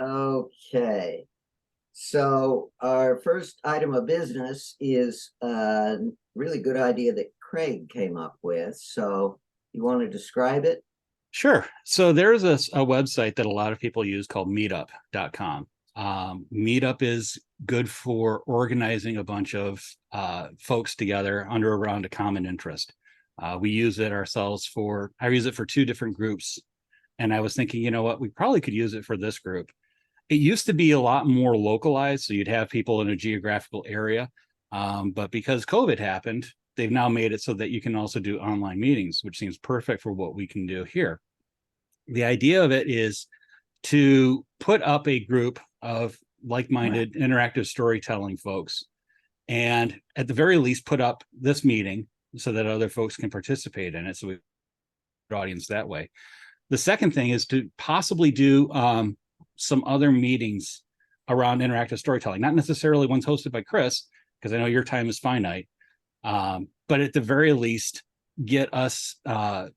Okay. So our first item of business is a really good idea that Craig came up with. So you want to describe it? Sure. So there's a website that a lot of people use called meetup.com. Meetup is good for organizing a bunch of folks together under around a common interest. We use it ourselves I use it for two different groups. And I was thinking, you know what, we probably could use it for this group. It used to be a lot more localized. So you'd have people in a geographical area. But because COVID happened, they've now made it so that you can also do online meetings, which seems perfect for what we can do here. The idea of it is to put up a group of like-minded interactive storytelling folks, and at the very least put up this meeting so that other folks can participate in it, so we have an audience that way. The second thing is to possibly do some other meetings around interactive storytelling, not necessarily ones hosted by Chris, because I know your time is finite, but at the very least get us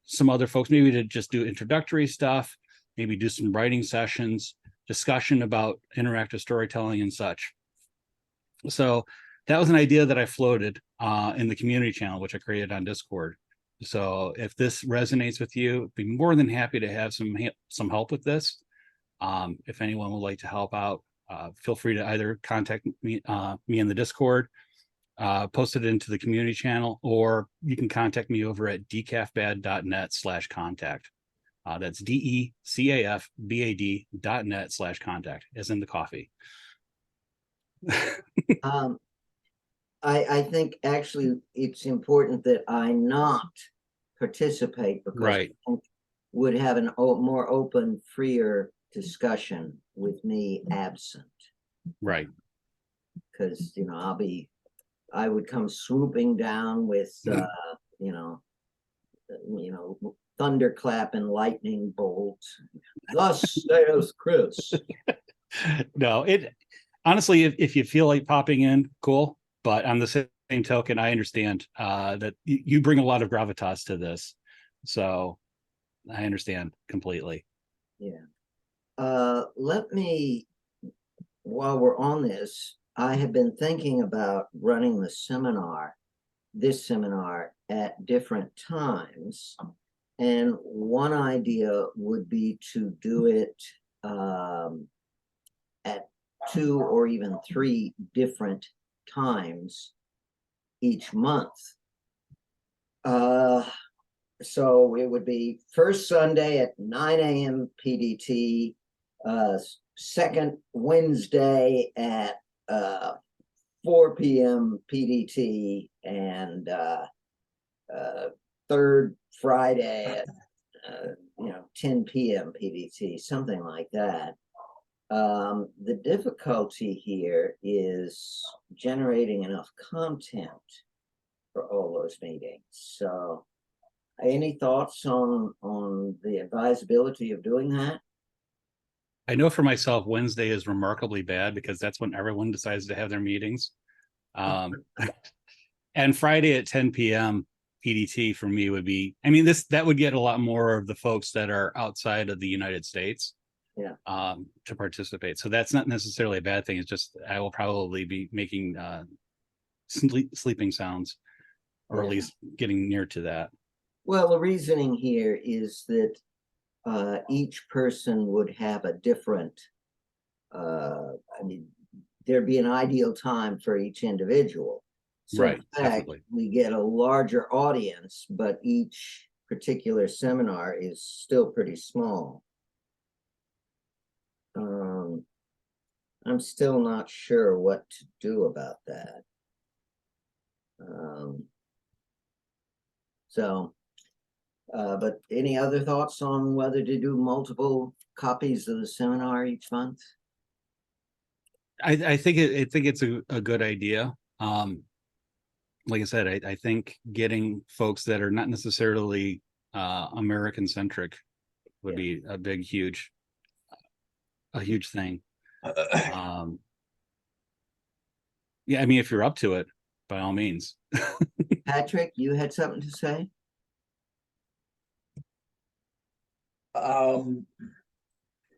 some other folks, maybe to just do introductory stuff, maybe do some writing sessions, discussion about interactive storytelling and such. So that was an idea that I floated in the community channel, which I created on Discord. So if this resonates with you, I'd be more than happy to have some help with this. If anyone would like to help out, feel free to either contact me in the Discord, post it into the community channel, or you can contact me over at decafbad.net/contact. That's decafbad.net/contact, as in the coffee. Um, I think actually it's important that I not participate because Right. I would have a more open, freer discussion with me absent. Right. Because I would come swooping down with you know thunderclap and lightning bolt. Thus says Chris. No, it honestly, if you feel like popping in, cool. But on the same token, I understand that you bring a lot of gravitas to this, so I understand completely. Yeah. Let me, while we're on this, I have been thinking about running this seminar at different times. And one idea would be to do it at 2 or even 3 different times each month. So it would be first Sunday at 9 a.m. PDT, second Wednesday at 4 p.m. PDT, and third Friday at 10 p.m. PDT, something like that. The difficulty here is generating enough content for all those meetings. So any thoughts on the advisability of doing that? I know for myself, Wednesday is remarkably bad because that's when everyone decides to have their meetings. And Friday at 10 p.m. PDT for me would be, I mean, that would get a lot more of the folks that are outside of the United States to participate. So that's not necessarily a bad thing. It's just I will probably be making sleeping sounds, or at least getting near to that. Well, the reasoning here is that each person would have a different, there'd be an ideal time for each individual. So right, in fact, definitely, we get a larger audience, but each particular seminar is still pretty small. I'm still not sure what to do about that. But any other thoughts on whether to do multiple copies of the seminar each month? I think it's a good idea. Like I said, I think getting folks that are not necessarily American centric would be a huge thing. Yeah, I mean, if you're up to it, by all means. Patrick, you had something to say?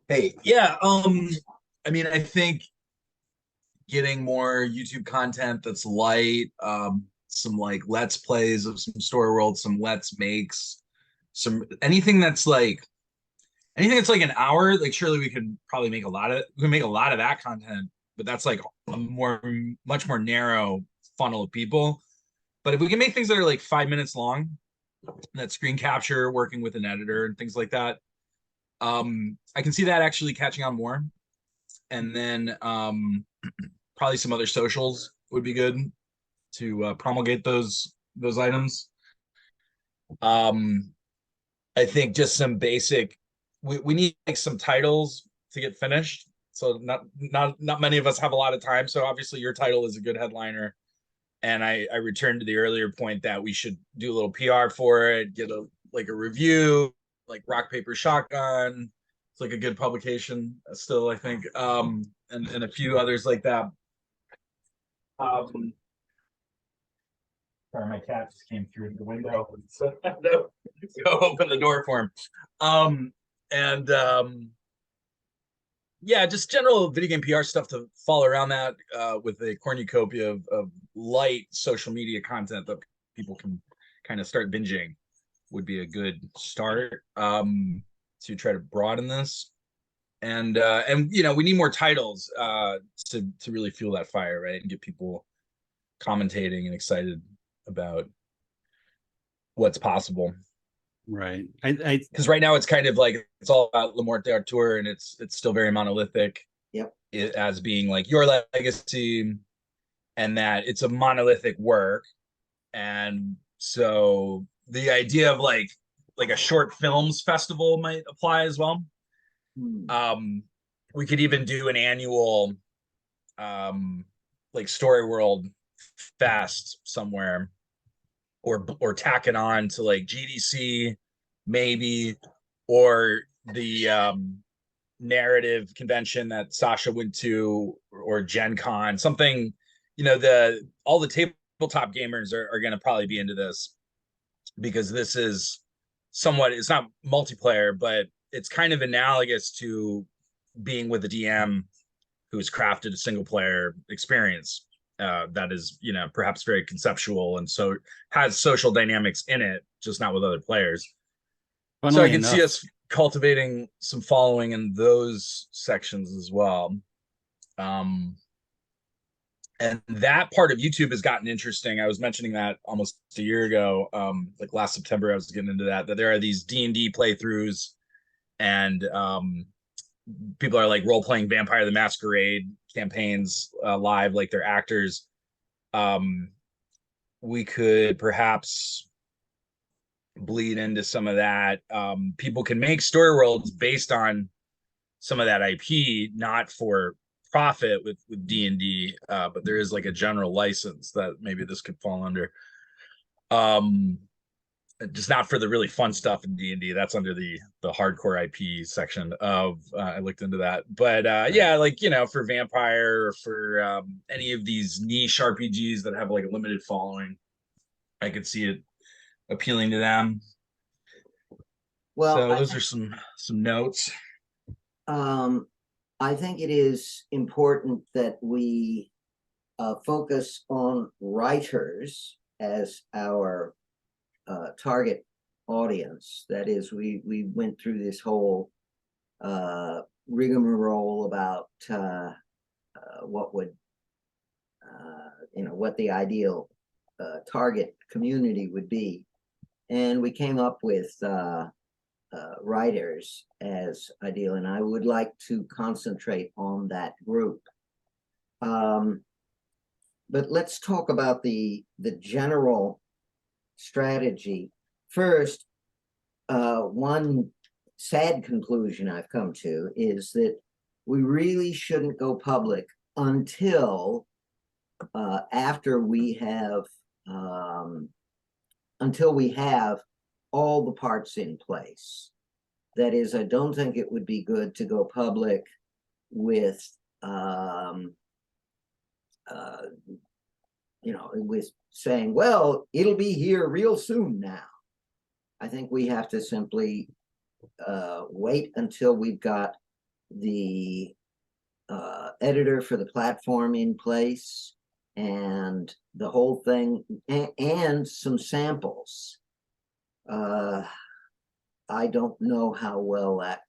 Hey, yeah, I mean, I think getting more YouTube content that's light, some like let's plays of some story world, some let's makes, some anything that's like an hour. Like surely we could probably make a lot of that content, but that's like a much more narrow funnel of people. But if we can make things that are like 5 minutes long, that screen capture, working with an editor and things like that, I can see that actually catching on more. And then probably some other socials would be good to promulgate those items. I think just some basic. We need like some titles to get finished. So not many of us have a lot of time. So obviously your title is a good headliner. And I returned to the earlier point that we should do a little PR for it, get a review, like Rock Paper Shotgun. It's like a good publication still, I think, and a few others like that. Sorry, my cat just came through the window, so I had to go open the door for him. And yeah, just general video game PR stuff to follow around that with a cornucopia of light social media content that people can kind of start binging would be a good start to try to broaden this. And we need more titles to really fuel that fire, right, and get people commentating and excited about what's possible. Right. Because right now it's kind of like it's all about Le Morte d'Arthur, and it's still very monolithic. Yep. As being like your legacy, and that it's a monolithic work. And so the idea of like a short films festival might apply as well. We could even do an annual like story world fest somewhere, or tack it on to like GDC maybe, or the narrative convention that Sasha went to, or Gen Con, something. All the tabletop gamers are going to probably be into this, because this is it's not multiplayer, but it's kind of analogous to being with a DM who's crafted a single player experience that is, perhaps very conceptual, and so has social dynamics in it, just not with other players. Funnily so I can enough, see us cultivating some following in those sections as well. And that part of YouTube has gotten interesting. I was mentioning that almost a year ago, like last September, I was getting into that there are these D&D playthroughs, and people are like role-playing Vampire the Masquerade campaigns live, like they're actors. We could perhaps bleed into some of that. People can make story worlds based on some of that IP, not for profit with D&D, but there is like a general license that maybe this could fall under. Just not for the really fun stuff in D&D. That's under the hardcore IP section of I looked into that. But yeah, like, for Vampire, or for any of these niche RPGs that have like a limited following, I could see it appealing to them. Well, so those are some notes. I think it is important that we focus on writers as our target audience. That is, we went through this whole rigmarole about what would what the ideal target community would be, and we came up with writers as ideal, and I would like to concentrate on that group. But let's talk about the general strategy first. One sad conclusion I've come to is that we really shouldn't go public until after we have all the parts in place. That is, I don't think it would be good to go public with with saying, well, it'll be here real soon now. I think we have to simply wait until we've got the editor for the platform in place, and the whole thing, and some samples. I don't know how well that,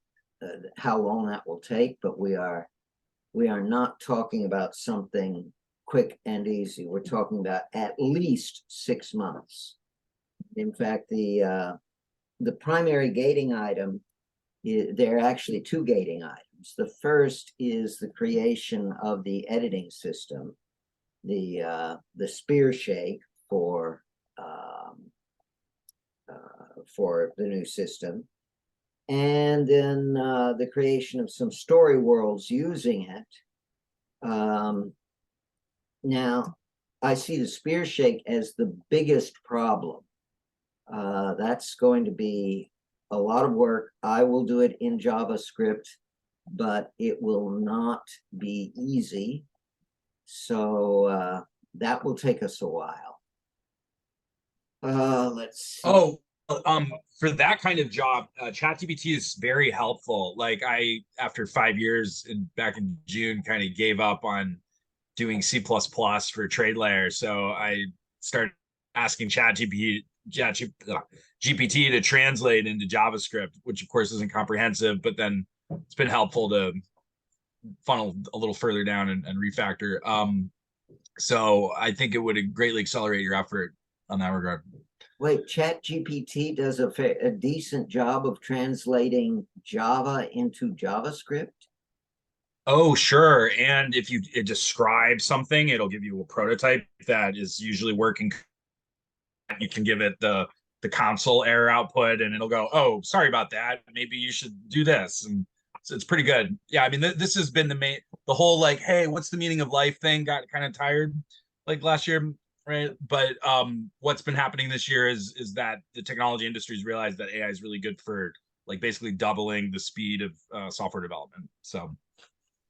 how long that will take, but we are not talking about something quick and easy. We're talking about at least 6 months. In fact, the primary gating item, there are actually 2 gating items. The first is the creation of the editing system, the spear shake for the new system, and then the creation of some story worlds using it. Now, I see the spear shake as the biggest problem. That's going to be a lot of work. I will do it in JavaScript, but it will not be easy. So that will take us a while. Let's see. Oh, for that kind of job, ChatGPT is very helpful. Like I, after 5 years back in June, kind of gave up on doing C++ for trade layer. So I started asking GPT to translate into JavaScript, which of course isn't comprehensive, but then it's been helpful to funnel a little further down and refactor. So I think it would greatly accelerate your effort on that regard. Wait, ChatGPT does a decent job of translating Java into JavaScript? Oh, sure. And if you describe something, it'll give you a prototype that is usually working. You can give it the console error output, and it'll go, "Oh, sorry about that. Maybe you should do this." And so it's pretty good. Yeah, I mean, this has been the whole like, "Hey, what's the meaning of life?" thing got kind of tired like last year, right? But what's been happening this year is that the technology industry's realized that AI is really good for like basically doubling the speed of software development. So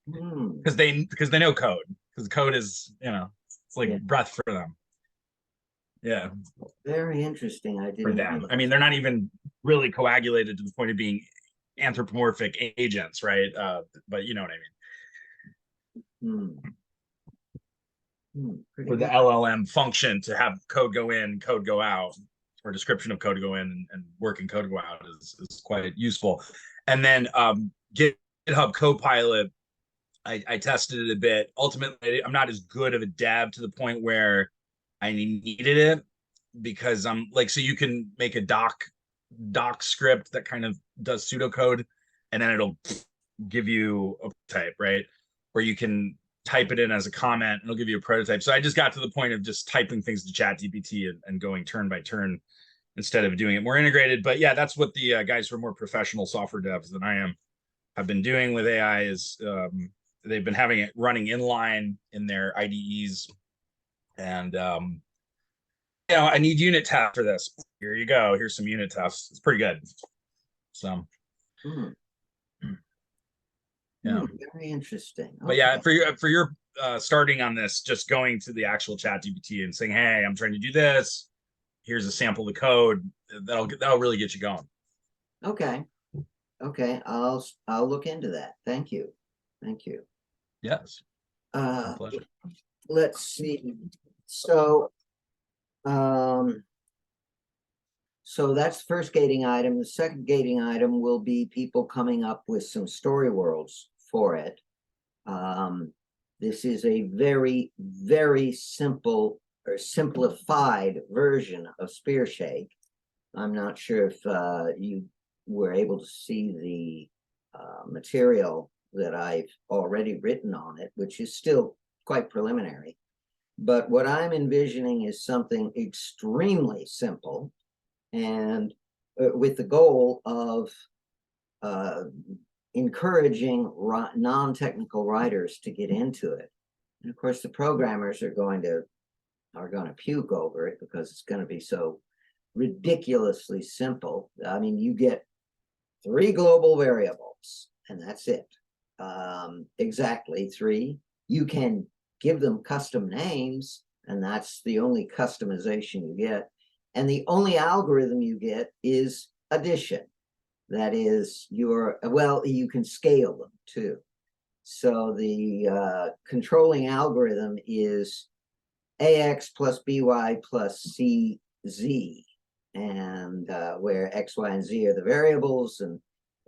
because they know code, because code is, it's like breath for them. Yeah. Very interesting. I For didn't know them. that. I mean, they're not even really coagulated to the point of being anthropomorphic agents, right? But you know what I mean. For the LLM function to have code go in, code go out, or description of code go in and working code go out is quite useful. And then GitHub Copilot, I tested it a bit. Ultimately, I'm not as good of a dev to the point where I needed it, because I'm like, so you can make a doc script that kind of does pseudocode, and then it'll give you a type, right? Or you can type it in as a comment and it'll give you a prototype. So I just got to the point of just typing things to ChatGPT and going turn by turn instead of doing it more integrated. But yeah, that's what the guys who are more professional software devs than I am have been doing with AI is they've been having it running inline in their IDEs. And I need unit tests for this. Here you go. Here's some unit tests. It's pretty good. So very interesting. Okay. But yeah, for your starting on this, just going to the actual ChatGPT and saying, "Hey, I'm trying to do this. Here's a sample of the code." That'll really get you going. Okay. I'll look into that. Thank you. Yes. My pleasure. Let's see. So that's the first gating item. The second gating item will be people coming up with some story worlds for it. This is a very, very simple or simplified version of Spear Shake. I'm not sure if you were able to see the material that I've already written on it, which is still quite preliminary. But what I'm envisioning is something extremely simple, and with the goal of encouraging non-technical writers to get into it. And of course, the programmers are going to puke over it because it's going to be so ridiculously simple. I mean, you get 3 global variables, and that's it. Exactly 3. You can give them custom names, and that's the only customization you get. And the only algorithm you get is addition. That is you can scale them too. So the controlling algorithm is AX plus BY plus CZ, and where X, Y, and Z are the variables, and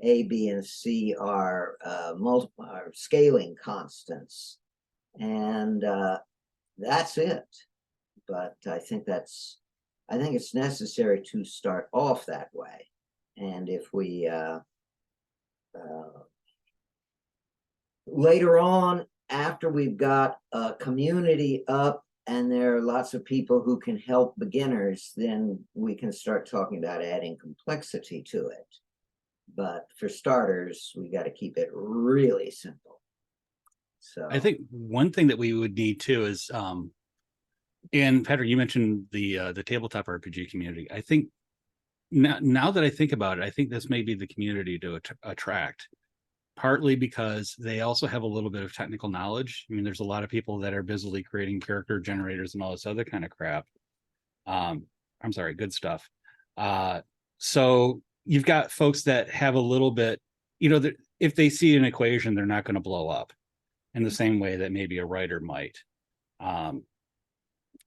A, B, and C are are scaling constants. And that's it. But I think it's necessary to start off that way. And if we later on, after we've got a community up and there are lots of people who can help beginners, then we can start talking about adding complexity to it. But for starters, we got to keep it really simple. So I think one thing that we would need too is, and Patrick, you mentioned the tabletop RPG community. I think now that I think about it, I think this may be the community to attract, partly because they also have a little bit of technical knowledge. I mean, there's a lot of people that are busily creating character generators and all this other kind of crap. I'm sorry, good stuff. So you've got folks that have a little bit, if they see an equation, they're not going to blow up in the same way that maybe a writer might.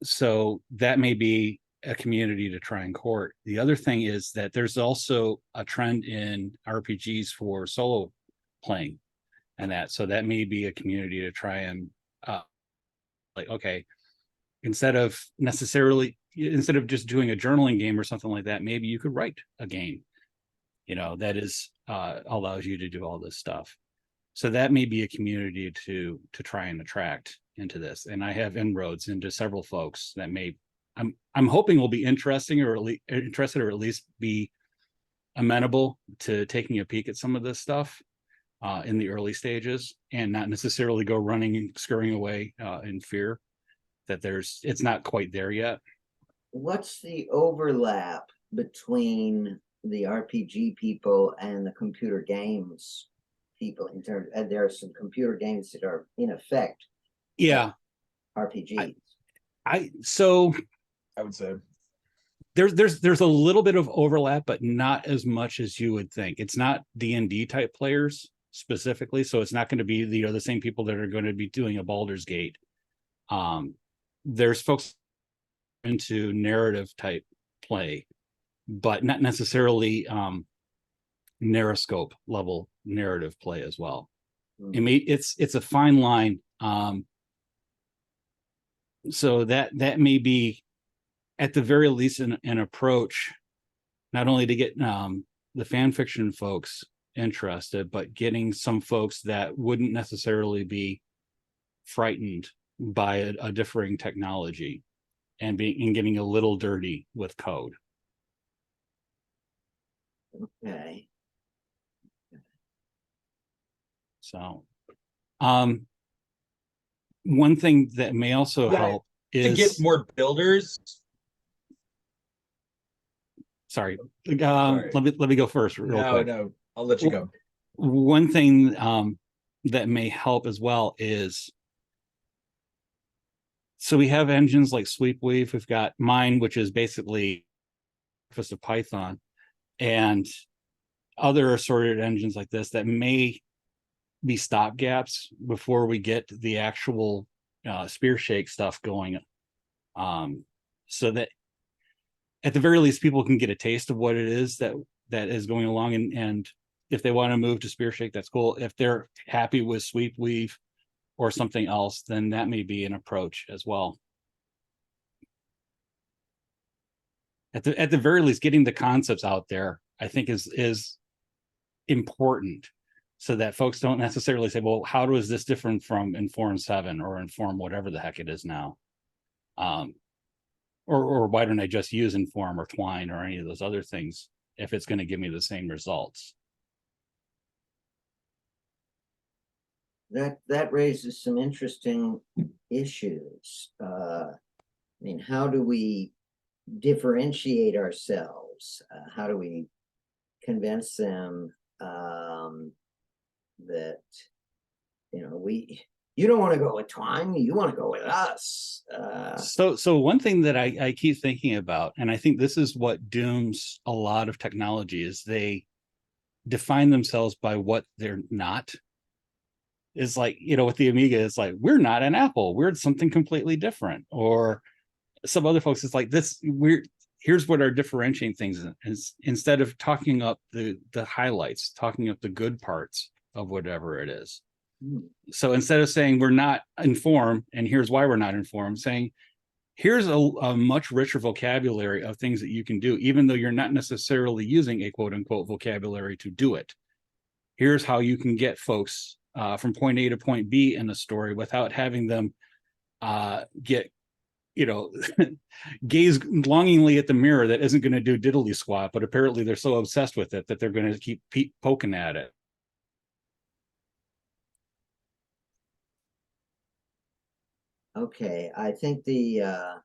So that may be a community to try and court. The other thing is that there's also a trend in RPGs for solo playing, and so that may be a community to try and okay, instead of just doing a journaling game or something like that, maybe you could write a game, that is allows you to do all this stuff. So that may be a community to try and attract into this. And I have inroads into several folks that I'm hoping will be interested or at least be amenable to taking a peek at some of this stuff in the early stages, and not necessarily go running and scurrying away in fear that it's not quite there yet. What's the overlap between the RPG people and the computer games people in terms, and there are some computer games that are in effect RPGs. So I would say there's a little bit of overlap, but not as much as you would think. It's not D&D type players specifically, so it's not going to be the same people that are going to be doing a Baldur's Gate. There's folks into narrative type play, but not necessarily narroscope level narrative play as well. It's a fine line. So that may be at the very least an approach, not only to get the fan fiction folks interested, but getting some folks that wouldn't necessarily be frightened by a differing technology and getting a little dirty with code. Okay. So one thing that may also help is to get more builders. Sorry. Let me go first real quick. No, I'll let you go. One thing that may help as well is, so we have engines like Sweepweave. We've got mine, which is basically surface of Python, and other assorted engines like this that may be stopgaps before we get the actual spear shake stuff going. So that at the very least, people can get a taste of what it is that is going along, and if they want to move to spear shake, that's cool. If they're happy with Sweepweave or something else, then that may be an approach as well. At the very least, getting the concepts out there, I think is important, so that folks don't necessarily say, well, how is this different from Inform 7 or Inform whatever the heck it is now? Or why don't I just use Inform or Twine or any of those other things if it's going to give me the same results? That raises some interesting issues. I mean, how do we differentiate ourselves? How do we convince them that you don't want to go with Twine, you want to go with us? So one thing that I keep thinking about, and I think this is what dooms a lot of technology, is they define themselves by what they're not. is like, with the Amiga, it's like, we're not an Apple, we're something completely different. Or some other folks, it's like this, here's what our differentiating things is, instead of talking up the highlights, talking up the good parts of whatever it is. So instead of saying we're not informed and here's why we're not informed, saying here's a much richer vocabulary of things that you can do, even though you're not necessarily using a quote unquote vocabulary to do it. Here's how you can get folks from point A to point B in a story without having them get, gaze longingly at the mirror that isn't going to do diddly squat, but apparently they're so obsessed with it that they're going to keep poking at it. Okay, I think I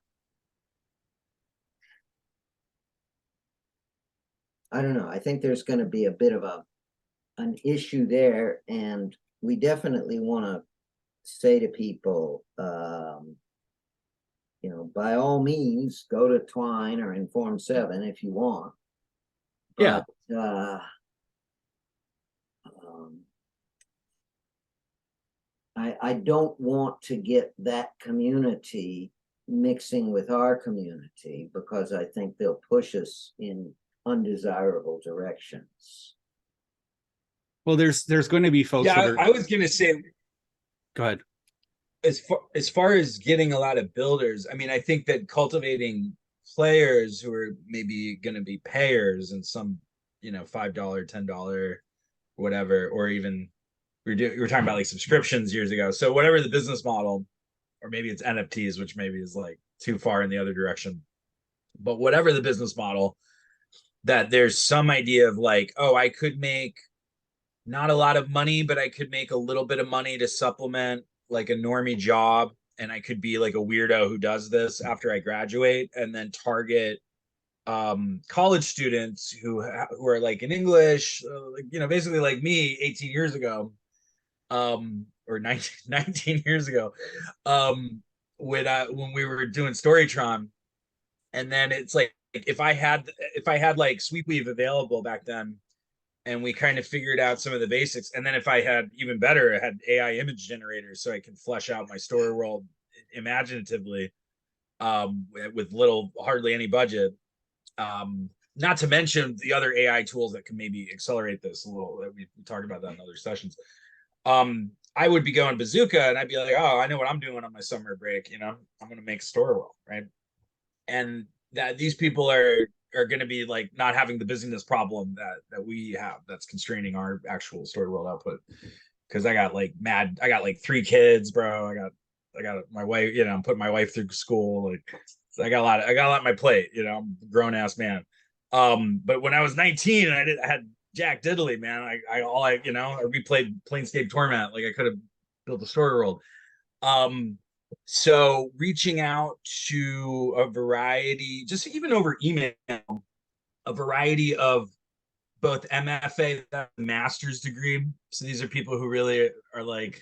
don't know, I think there's going to be a bit of an issue there, and we definitely want to say to people, by all means, go to Twine or Inform 7 if you want. But, Yeah. I don't want to get that community mixing with our community, because I think they'll push us in undesirable directions. Well, there's going to be folks that are. I was going to say, go ahead. As far as getting a lot of builders, I mean, I think that cultivating players who are maybe going to be payers and some, $5, $10, whatever, or even we were talking about like subscriptions years ago. So whatever the business model, or maybe it's NFTs, which maybe is like too far in the other direction, but whatever the business model, that there's some idea of like, oh, I could make not a lot of money, but I could make a little bit of money to supplement like a normie job, and I could be like a weirdo who does this after I graduate, and then target college students who are like in English, basically like me 18 years ago, or 19 years ago, when we were doing Storytron. And then it's like, if I had like Sweepweave available back then, and we kind of figured out some of the basics, and then if I had even better, I had AI image generators, so I can flesh out my story world imaginatively, with hardly any budget. Not to mention the other AI tools that can maybe accelerate this a little. We talked about that in other sessions. I would be going bazooka, and I'd be like, oh, I know what I'm doing on my summer break. I'm going to make story world, right? And that these people are going to be like not having the busyness problem that we have, that's constraining our actual story world output. Because I got like 3 kids, bro. I got my wife, I'm putting my wife through school. Like, so I got a lot on my plate, I'm a grown ass man. But when I was 19, I had Jack Diddley, man. I replayed Planescape Torment. Like, I could have built a story world. So reaching out to a variety, just even over email, a variety of both MFA and master's degree. So these are people who really are like,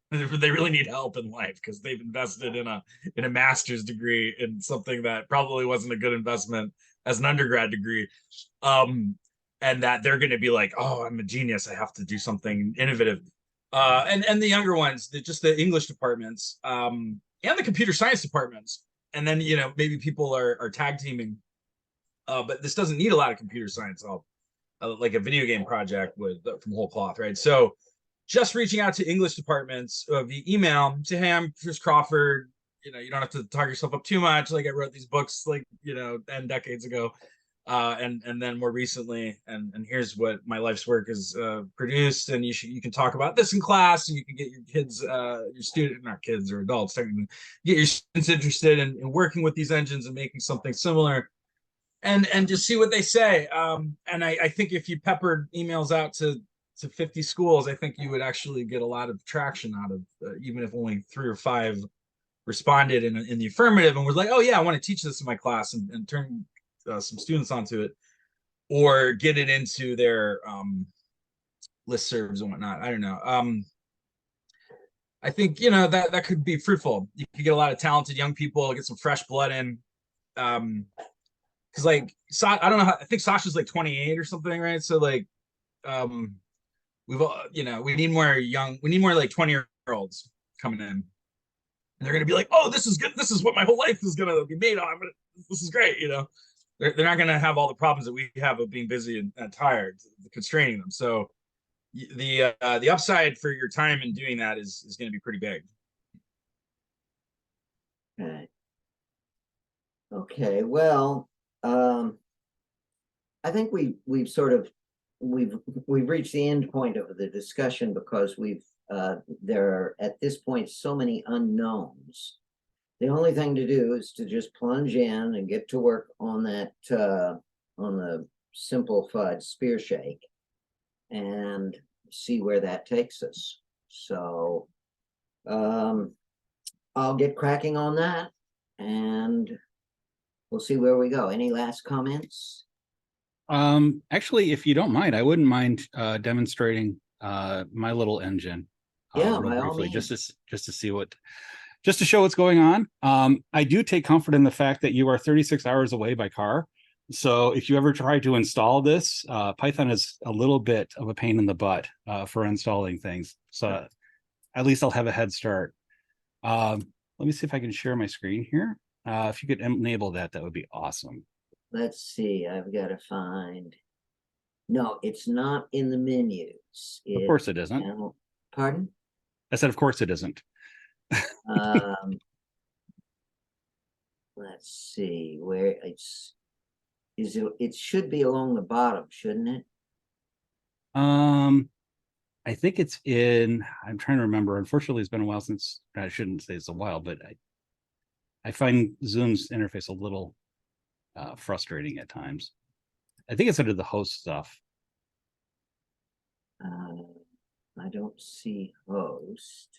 they really need help in life because they've invested in a master's degree in something that probably wasn't a good investment as an undergrad degree. And that they're going to be like, oh, I'm a genius, I have to do something innovative. And the younger ones, just the English departments, and the computer science departments. And then, maybe people are tag teaming. But this doesn't need a lot of computer science help, like a video game project from whole cloth, right? So just reaching out to English departments via email, say, hey, I'm Chris Crawford. You don't have to talk yourself up too much. Like, I wrote these books, like, 10 decades ago. And then more recently, and here's what my life's work is produced, and you can talk about this in class, and you can get your kids, not kids or adults, technically, get your students interested in working with these engines and making something similar, and just see what they say. And I think if you peppered emails out to 50 schools, I think you would actually get a lot of traction out of, even if only 3 or 5 responded in the affirmative and was like, oh yeah, I want to teach this in my class, and turn some students onto it, or get it into their listservs and whatnot. I don't know. I think that could be fruitful. You could get a lot of talented young people, get some fresh blood in. Because like, I don't know, I think Sasha's like 28 or something, right? So like, we've all, we need more like 20-year-olds coming in. And they're going to be like, oh, this is good. This is what my whole life is going to be made on. This is great. They're not going to have all the problems that we have of being busy and tired, constraining them. So the upside for your time in doing that is going to be pretty big. Okay. Okay, well, I think we've reached the end point of the discussion because there are at this point so many unknowns. The only thing to do is to just plunge in and get to work on that on the simplified spear shake and see where that takes us. So I'll get cracking on that and we'll see where we go. Any last comments? Actually, if you don't mind, I wouldn't mind demonstrating my little engine. Yeah, real by all briefly, means. just to see just to show what's going on. I do take comfort in the fact that you are 36 hours away by car. So if you ever try to install this, Python is a little bit of a pain in the butt for installing things. So at least I'll have a head start. Let me see if I can share my screen here. If you could enable that, that would be awesome. Let's see, I've got to find. No, it's not in the menus. Of course it isn't. Pardon? I said, of course it isn't. Let's see where it should be along the bottom, shouldn't it? I think it's I'm trying to remember. Unfortunately, it's been a while since, I shouldn't say it's a while, but I find Zoom's interface a little frustrating at times. I think it's under the host stuff. I don't see host.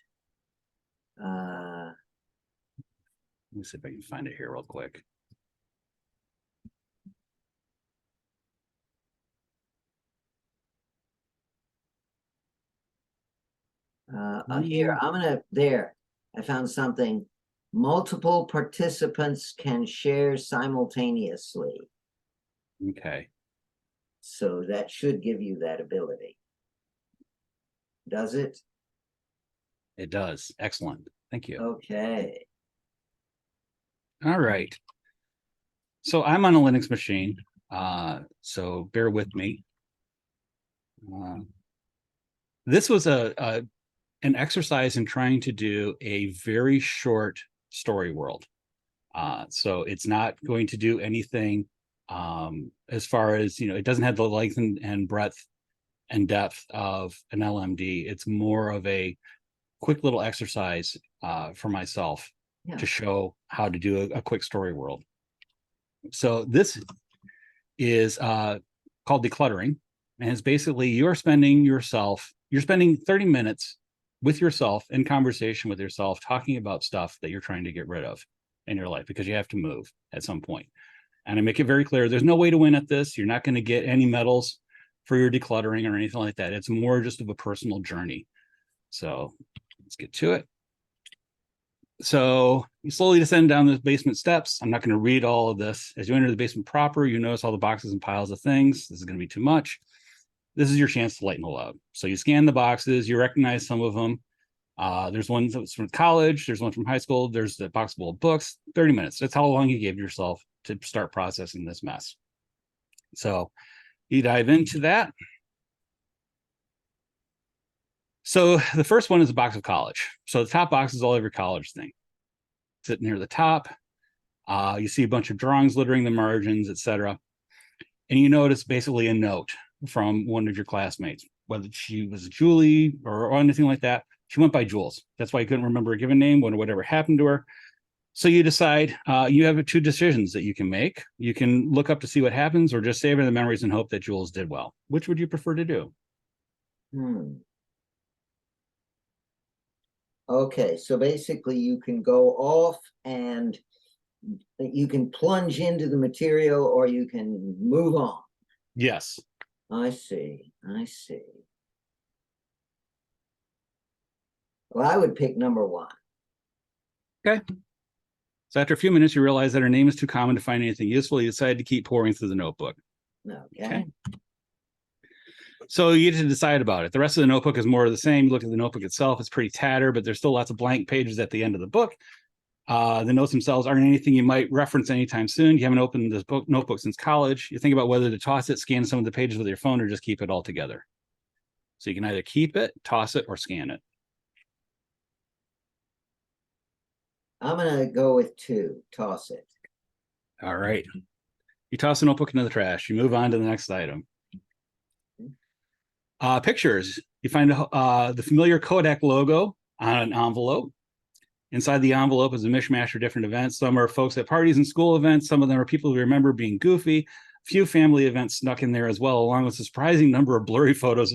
Let me see if I can find it here real quick. Here, there, I found something. Multiple participants can share simultaneously. Okay. So that should give you that ability. Does it? It does. Excellent. Thank you. Okay. All right. So I'm on a Linux machine, so bear with me. This was an exercise in trying to do a very short story world. So it's not going to do anything as far as, it doesn't have the length and breadth and depth of an LMD. It's more of a quick little exercise for myself to show how to do a quick story world. So this is called Decluttering, and it's basically you're spending 30 minutes with yourself in conversation with yourself, talking about stuff that you're trying to get rid of in your life because you have to move at some point. And I make it very clear, there's no way to win at this. You're not going to get any medals for your decluttering or anything like that. It's more just of a personal journey. So let's get to it. So you slowly descend down the basement steps. I'm not going to read all of this. As you enter the basement proper, you notice all the boxes and piles of things. This is going to be too much. This is your chance to lighten the load. So you scan the boxes, you recognize some of them. There's one that's from college, there's one from high school, there's the box full of books. 30 minutes. That's how long you gave yourself to start processing this mess. So you dive into that. So the first one is a box of college. So the top box is all of your college thing. Sitting near the top, you see a bunch of drawings littering the margins, etc. And you notice basically a note from one of your classmates, whether she was Julie or anything like that. She went by Jules. That's why you couldn't remember a given name when whatever happened to her. So you decide you have two decisions that you can make. You can look up to see what happens or just save it in the memories and hope that Jules did well. Which would you prefer to do? Okay, so basically you can go off and you can plunge into the material or you can move on. Yes. I see. Well, I would pick number one. Okay. So after a few minutes, you realize that her name is too common to find anything useful. You decide to keep pouring through the notebook. Okay. So you get to decide about it. The rest of the notebook is more of the same. You look at the notebook itself, it's pretty tattered, but there's still lots of blank pages at the end of the book. The notes themselves aren't anything you might reference anytime soon. You haven't opened this notebook since college. You think about whether to toss it, scan some of the pages with your phone, or just keep it all together. So you can either keep it, toss it, or scan it. I'm gonna go with 2, toss it. All right. You toss the notebook into the trash. You move on to the next item. Pictures. You find the familiar Kodak logo on an envelope. Inside the envelope is a mishmash of different events. Some are folks at parties and school events. Some of them are people who remember being goofy. A few family events snuck in there as well, along with a surprising number of blurry photos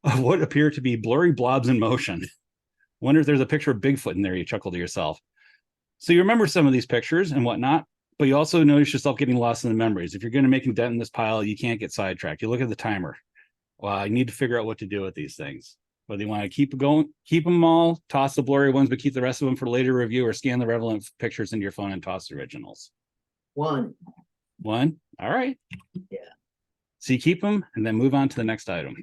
of what appear to be blurry blobs in motion. Wonder if there's a picture of Bigfoot in there, you chuckle to yourself. So you remember some of these pictures and whatnot, but you also notice yourself getting lost in the memories. If you're going to make a dent in this pile, you can't get sidetracked. You look at the timer. Well, you need to figure out what to do with these things. Whether you want to keep going, keep them all, toss the blurry ones, but keep the rest of them for later review, or scan the relevant pictures into your phone and toss the originals. 1. All right. Yeah. So you keep them and then move on to the next item.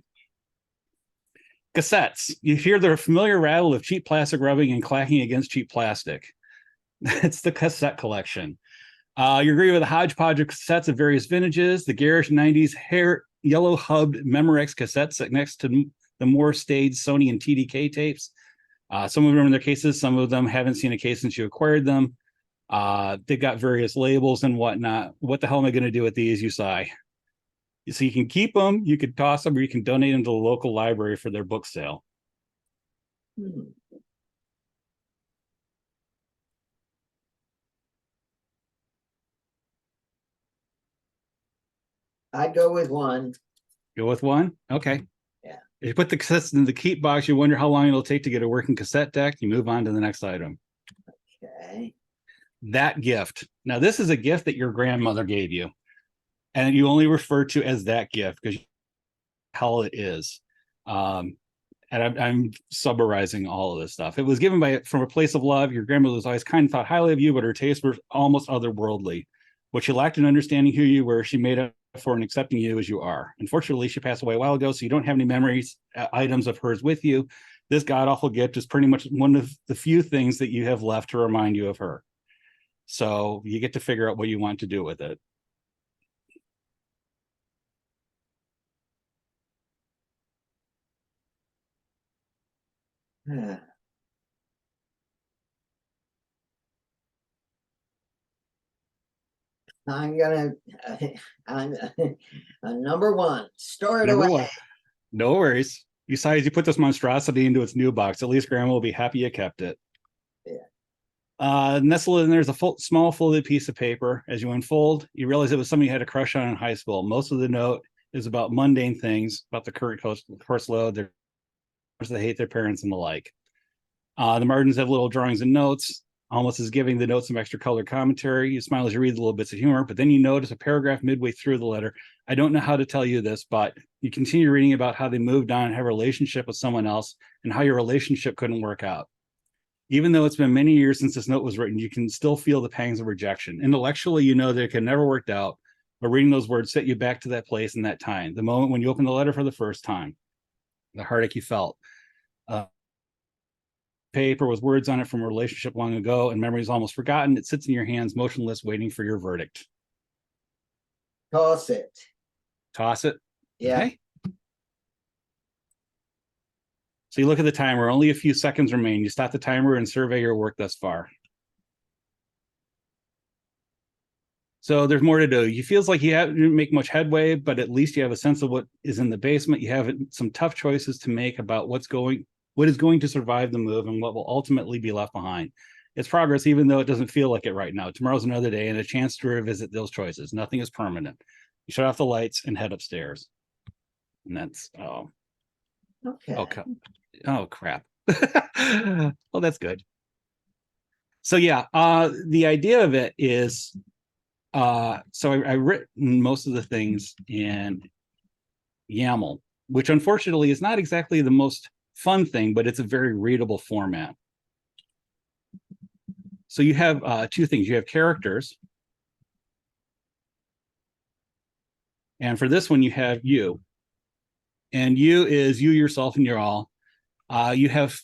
Cassettes. You hear the familiar rattle of cheap plastic rubbing and clacking against cheap plastic. It's the cassette collection. You agree with a hodgepodge of cassettes of various vintages, the garish 90s hair yellow hubbed Memorex cassettes next to the more staged Sony and TDK tapes. Some of them in their cases, some of them haven't seen a case since you acquired them. They've got various labels and whatnot. What the hell am I going to do with these, you sigh? So you can keep them, you can toss them, or you can donate them to the local library for their book sale. I'd go with 1. Go with 1? Okay. Yeah. If you put the cassettes in the keep box, you wonder how long it'll take to get a working cassette deck. You move on to the next item. Okay. That gift. Now, this is a gift that your grandmother gave you, and you only refer to as that gift because hell it is. And I'm summarizing all of this stuff. It was given from a place of love. Your grandmother was always kind and thought highly of you, but her tastes were almost otherworldly. What she lacked in understanding who you were, she made up for and accepting you as you are. Unfortunately, she passed away a while ago, so you don't have any memories, items of hers with you. This god-awful gift is pretty much one of the few things that you have left to remind you of her. So you get to figure out what you want to do with it. I'm gonna, I'm number 1, store it Number away. 1. No worries. Besides, you put this monstrosity into its new box. At least Grandma will be happy you kept it. Yeah. Nestled in there's a small folded piece of paper. As you unfold, you realize it was something you had a crush on in high school. Most of the note is about mundane things, about the current course load, they hate their parents and the like. The margins have little drawings and notes, almost as giving the note some extra color commentary. You smile as you read the little bits of humor, but then you notice a paragraph midway through the letter. I don't know how to tell you this, but you continue reading about how they moved on and have a relationship with someone else and how your relationship couldn't work out. Even though it's been many years since this note was written, you can still feel the pangs of rejection. Intellectually, you know that it could never worked out, but reading those words set you back to that place and that time, the moment when you opened the letter for the first time, the heartache you felt. Paper with words on it from a relationship long ago and memories almost forgotten. It sits in your hands, motionless, waiting for your verdict. Toss it. Toss it. Yeah. Okay. So you look at the timer, only a few seconds remain. You stop the timer and survey your work thus far. So there's more to do. You feels like you haven't make much headway, but at least you have a sense of what is in the basement. You have some tough choices to make about what is going to survive the move and what will ultimately be left behind. It's progress, even though it doesn't feel like it right now. Tomorrow's another day and a chance to revisit those choices. Nothing is permanent. You shut off the lights and head upstairs. And that's, Okay. Oh, crap. Well, that's good. So yeah, the idea of it is, so I've written most of the things in YAML, which unfortunately is not exactly the most fun thing, but it's a very readable format. So you have 2 things. You have characters. And for this one, you have you. And you is you, yourself, and your all. You have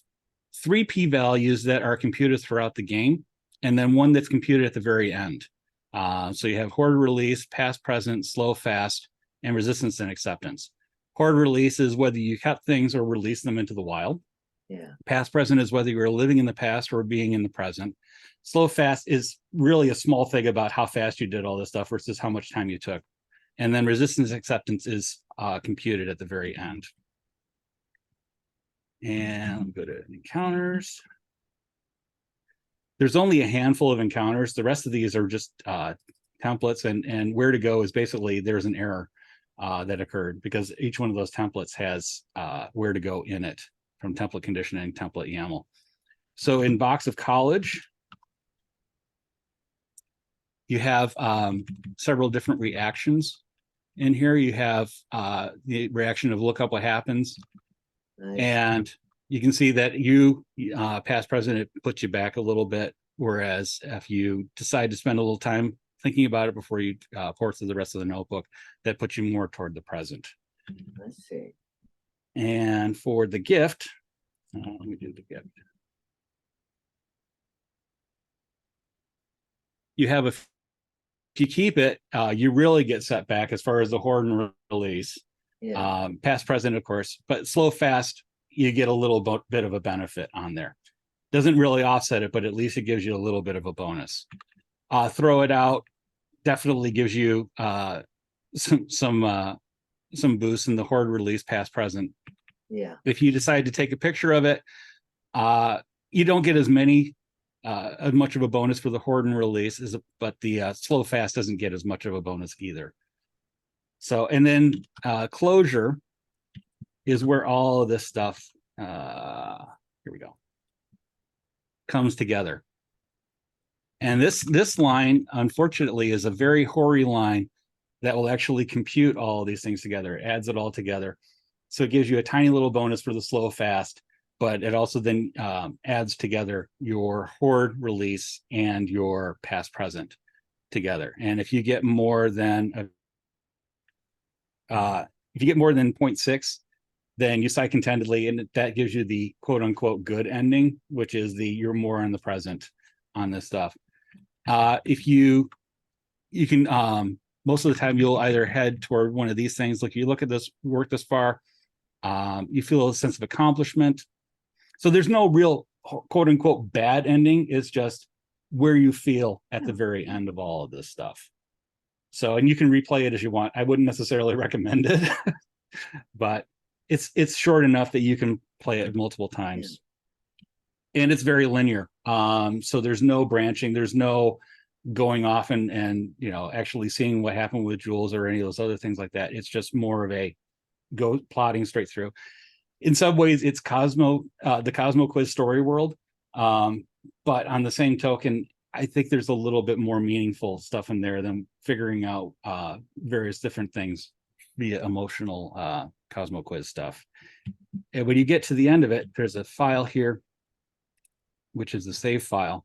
3 p-values that are computed throughout the game, and then one that's computed at the very end. So you have horde release, past, present, slow, fast, and resistance and acceptance. Horde release is whether you cut things or release them into the wild. Yeah. Past, present is whether you're living in the past or being in the present. Slow, fast is really a small thing about how fast you did all this stuff versus how much time you took. And then resistance acceptance is computed at the very end. And go to encounters. There's only a handful of encounters. The rest of these are just templates, and where to go is basically there's an error that occurred because each one of those templates has where to go in it, from template conditioning, template YAML. So in Box of College, you have several different reactions. In here, you have the reaction of look up what happens. Nice. And you can see that you past present, it puts you back a little bit. Whereas if you decide to spend a little time thinking about it before you pour through the rest of the notebook, that puts you more toward the present. I see. And for the gift, let me do the gift. You have if you keep it, you really get set back as far as the horde and release. Yeah. Past, present, of course, but slow, fast, you get a little bit of a benefit on there. Doesn't really offset it, but at least it gives you a little bit of a bonus. Throw it out definitely gives you some boost in the horde release, past, present. Yeah. If you decide to take a picture of it, you don't get as much of a bonus for the horde and release, but the slow fast doesn't get as much of a bonus either. So, and then closure is where all of this stuff, here we go, comes together. And this line, unfortunately, is a very hoary line that will actually compute all of these things together. It adds it all together. So it gives you a tiny little bonus for the slow fast, but it also then adds together your horde release and your past present together. And if you get more than 0.6, then you cite contentedly, and that gives you the quote unquote good ending, which is you're more in the present on this stuff. If you can, most of the time you'll either head toward one of these things. Like you look at this work this far, you feel a sense of accomplishment. So there's no real quote unquote bad ending. It's just where you feel at the very end of all of this stuff. So, and you can replay it as you want. I wouldn't necessarily recommend it, but it's short enough that you can play it multiple times. And it's very linear. So there's no branching, there's no going off and actually seeing what happened with Jules or any of those other things like that. It's just more of a go plotting straight through. In some ways, it's the Cosmo Quiz story world. But on the same token, I think there's a little bit more meaningful stuff in there than figuring out various different things via emotional Cosmo Quiz stuff. And when you get to the end of it, there's a file here, which is the save file,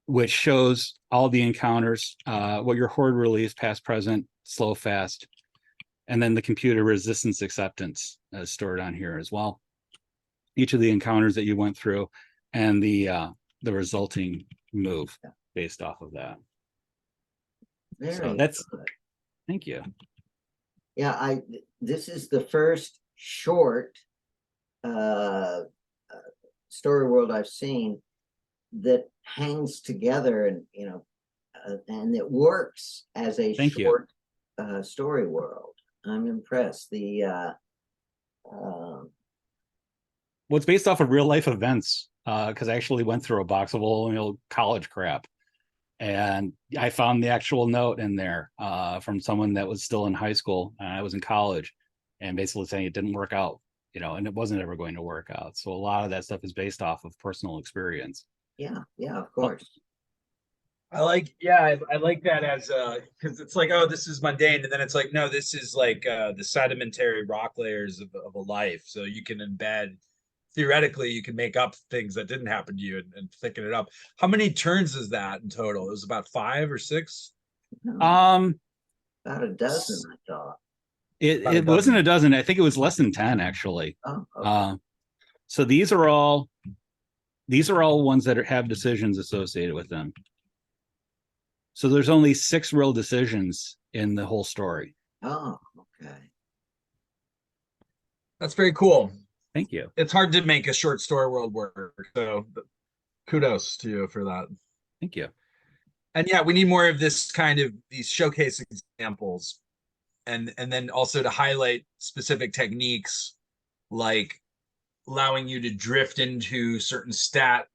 which shows all the encounters, what your horde release, past, present, slow, fast, and then the computer resistance acceptance is stored on here as well. Each of the encounters that you went through and the resulting move based off of that. So that's good. Thank you. Yeah, this is the first short story world I've seen that hangs together and and it works as a short story world. I'm impressed. Well, it's based off of real life events because I actually went through a box of old college crap, and I found the actual note in there from someone that was still in high school and I was in college, and basically saying it didn't work out, and it wasn't ever going to work out. So a lot of that stuff is based off of personal experience. Yeah, of course. I like that as because it's like, oh, this is mundane, and then it's like, no, this is like the sedimentary rock layers of a life. So you can embed, theoretically, you can make up things that didn't happen to you and thicken it up. How many turns is that in total? It was about 5 or 6. No, about a dozen, I thought. About a It wasn't dozen. a dozen. I think it was less than 10 actually. Oh, okay. So these are all ones that have decisions associated with them. So there's only 6 real decisions in the whole story. Oh, okay. That's very cool. Thank you. It's hard to make a short story world work, so kudos to you for that. Thank you. And yeah, we need more of this kind of these showcase examples, and then also to highlight specific techniques, like allowing you to drift into certain stat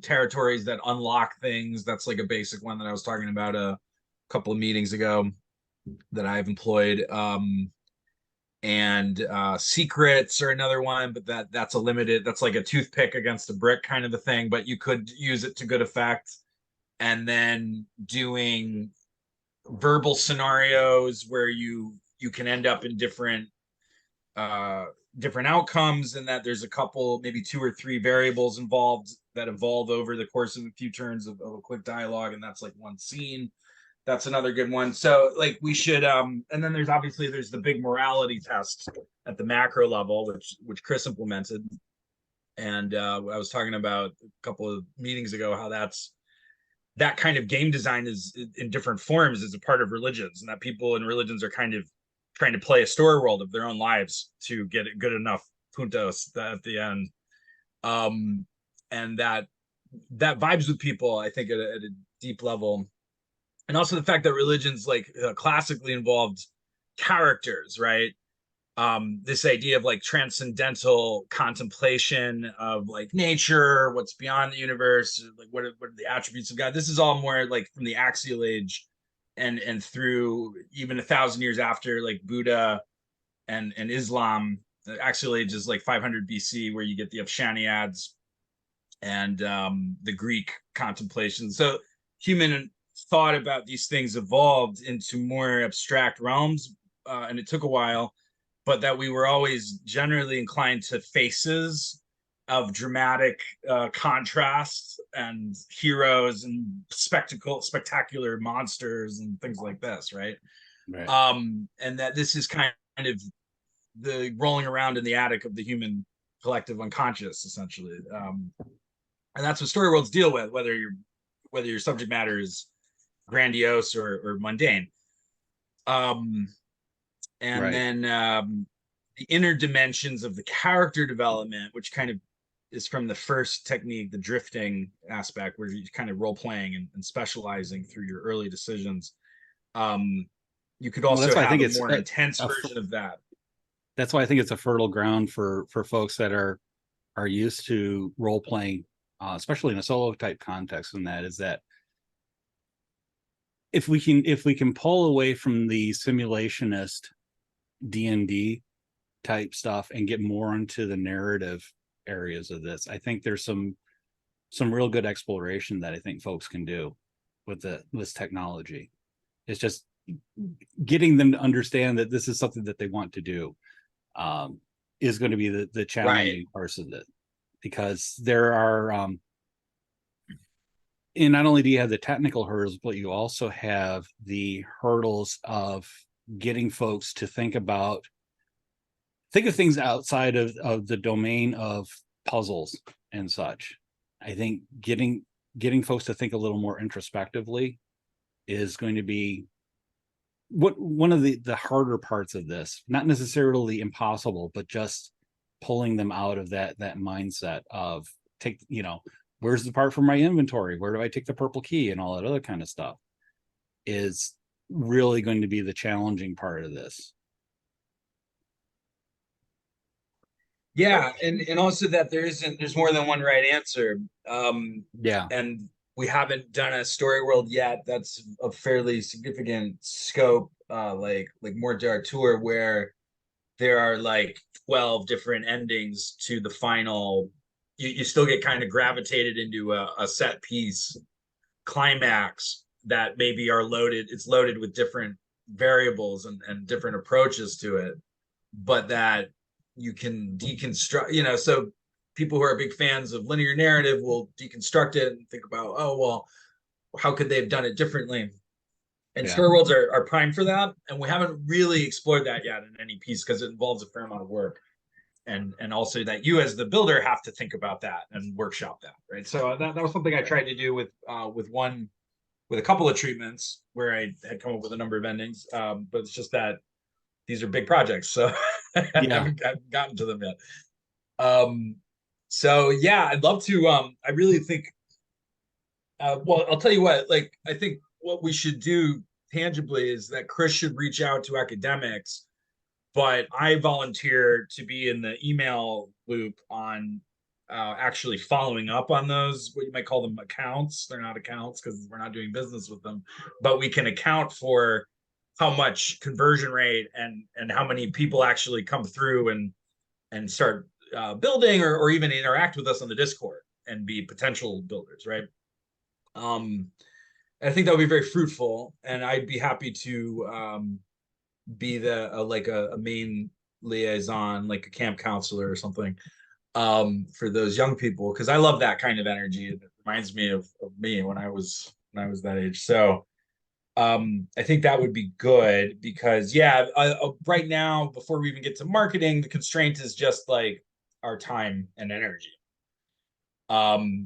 territories that unlock things. That's like a basic one that I was talking about a couple of meetings ago that I've employed. And secrets are another one, but that's a limited, that's like a toothpick against a brick kind of a thing, but you could use it to good effect. And then doing verbal scenarios where you can end up in different different outcomes, and that there's a couple, maybe 2 or 3 variables involved that evolve over the course of a few turns of a quick dialogue, and that's like one scene. That's another good one. So like we should and then there's obviously there's the big morality test at the macro level, which Chris implemented. And I was talking about a couple of meetings ago how that kind of game design is in different forms as a part of religions, and that people in religions are kind of trying to play a story world of their own lives to get it good enough puntos at the end. And that vibes with people, I think, at a deep level. And also the fact that religions like classically involved characters, right? This idea of like transcendental contemplation of like nature, what's beyond the universe, like what are the attributes of God. This is all more like from the axial age, and through even 1,000 years after like Buddha and Islam. The axial age is like 500 BC, where you get the Upanishads and the Greek contemplation. So human thought about these things evolved into more abstract realms, and it took a while, but that we were always generally inclined to faces of dramatic contrast and heroes and spectacular monsters and things like this, right? Right. And that this is kind of the rolling around in the attic of the human collective unconscious, essentially. And that's what story worlds deal with, whether your subject matter is grandiose or mundane. And Right. then the inner dimensions of the character development, which kind of is from the first technique, the drifting aspect, where you're kind of role playing and specializing through your early decisions. You could also that's why I have think a it's more intense a version of that. that's why I think it's a fertile ground for folks that are used to role playing, especially in a solo type context. And that is that if we can pull away from the simulationist D&D type stuff and get more into the narrative areas of this, I think there's some real good exploration that I think folks can do with this technology. It's just getting them to understand that this is something that they want to do, is going to be the challenging parts of it, because there are and not only do you have the technical hurdles, but you also have the hurdles of getting folks to think of things outside of the domain of puzzles and such. I think getting folks to think a little more introspectively is going to be one of the harder parts of this. Not necessarily impossible, but just pulling them out of that mindset of where's the part for my inventory? Where do I take the purple key and all that other kind of stuff is really going to be the challenging part of this. Yeah, and also that there's more than one right answer. Yeah. And we haven't done a story world yet that's a fairly significant scope, like Mort d'Arthur, where there are like 12 different endings to the final. You still get kind of gravitated into a set piece climax that maybe it's loaded with different variables and different approaches to it, but that you can deconstruct, so people who are big fans of linear narrative will deconstruct it and think about, oh, well, how could they have done it differently? And Yeah. story worlds are prime for that. And we haven't really explored that yet in any piece because it involves a fair amount of work. And also that you as the builder have to think about that and workshop that, right? So that was something I tried to do with a couple of treatments where I had come up with a number of endings. But it's just that these are big projects, so I haven't gotten to them yet. So yeah, I'd love to. I really think. Well, I'll tell you what. Like, I think what we should do tangibly is that Chris should reach out to academics, but I volunteer to be in the email loop on actually following up on those, what you might call them accounts. They're not accounts because we're not doing business with them, but we can account for how much conversion rate and how many people actually come through and start building or even interact with us on the Discord and be potential builders, right? I think that would be very fruitful, and I'd be happy to be like a main liaison, like a camp counselor or something, for those young people, because I love that kind of energy. It reminds me of me when I was that age. So I think that would be good because yeah, right now, before we even get to marketing, the constraint is just like our time and energy.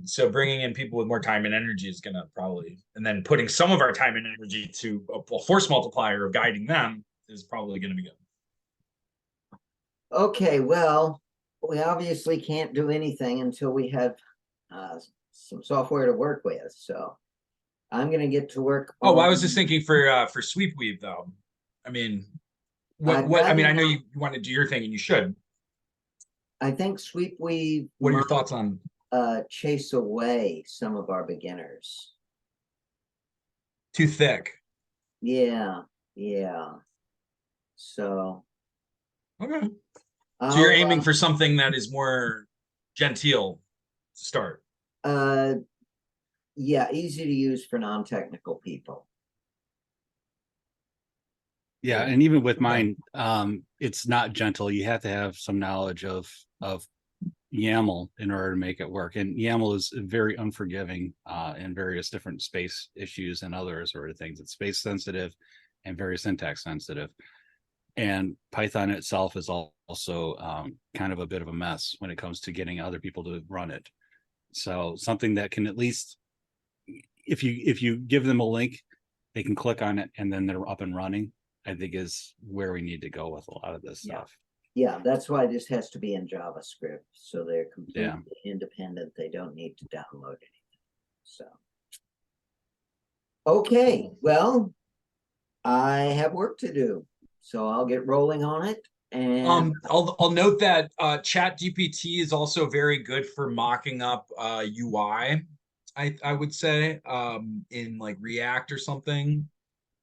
So bringing in people with more time and energy is gonna probably, and then putting some of our time and energy to a force multiplier of guiding them is probably gonna be good. Okay, well, we obviously can't do anything until we have some software to work with. So I'm gonna get to work. Oh, I was just thinking for Sweepweave though. I mean, what I mean, I know you want to do your thing and you should. I think Sweepweave What are your thoughts on chase away some of our beginners? too thick? Yeah, yeah. So okay. So you're aiming for something that is more genteel to start. Yeah, easy to use for non-technical people. Yeah, and even with mine, it's not gentle. You have to have some knowledge of YAML in order to make it work. And YAML is very unforgiving in various different space issues and other sort of things. It's space sensitive and very syntax sensitive. And Python itself is also kind of a bit of a mess when it comes to getting other people to run it. So something that can at least, if you give them a link, they can click on it and then they're up and running, I think is where we need to go with a lot of this stuff. Yeah, that's why this has to be in JavaScript. So they're completely independent. They don't need to download anything. So, okay, well, I have work to do. So I'll get rolling on it. And I'll note that ChatGPT is also very good for mocking up UI. I would say in like React or something,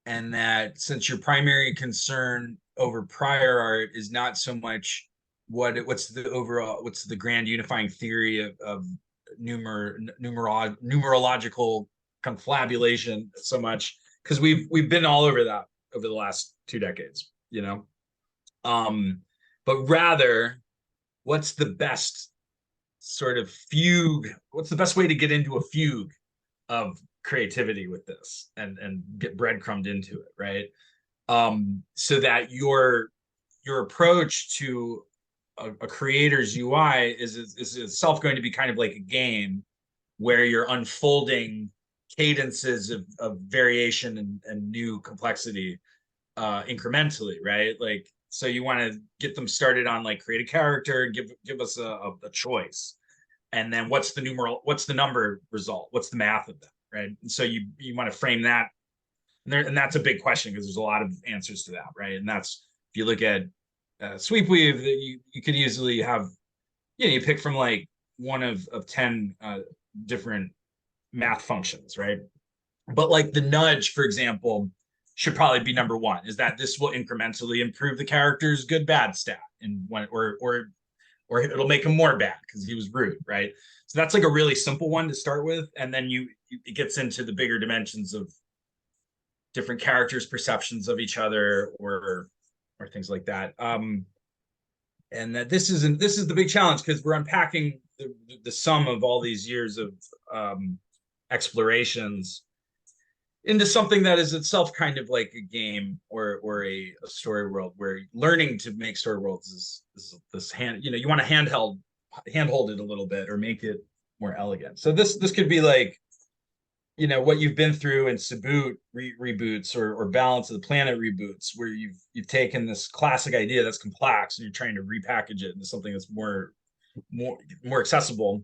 and that since your primary concern over prior art is not so much what's the grand unifying theory of numerological confabulation so much, because we've been all over that over the last 2 decades, you know. But rather, what's the best sort of fugue? What's the best way to get into a fugue of creativity with this and get breadcrumbed into it, right? So that your approach to a creator's UI is itself going to be kind of like a game where you're unfolding cadences of variation and new complexity incrementally, right? Like, so you want to get them started on like create a character, give us a choice, and then what's the number result, what's the math of that, right? And so you want to frame that, and that's a big question because there's a lot of answers to that, right? And that's, if you look at Sweepweave, that you could easily have, you pick from like one of 10 different math functions, right? But like the nudge, for example, should probably be number one, is that this will incrementally improve the character's good bad stat, and when or it'll make him more bad because he was rude, right? So that's like a really simple one to start with, and then it gets into the bigger dimensions of different characters' perceptions of each other or things like that. And that this is the big challenge, because we're unpacking the sum of all these years of explorations into something that is itself kind of like a game or a story world, where learning to make story worlds is this you want to handhold it a little bit or make it more elegant. So this could be like, what you've been through in Subboot reboots or Balance of the Planet reboots, where you've taken this classic idea that's complex and you're trying to repackage it into something that's more accessible.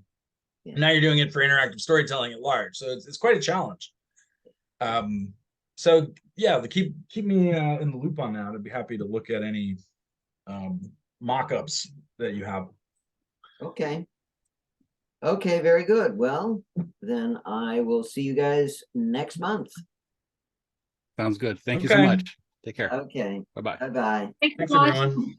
Yeah. Now you're doing it for interactive storytelling at large, so it's quite a challenge. So yeah, keep me in the loop on that. I'd be happy to look at any mock-ups that you have. Okay. Okay, very good. Well, then I will see you guys next month. Sounds good. Thank you so Okay. much. Take care. Okay. Bye-bye. Bye-bye. Thanks, everyone.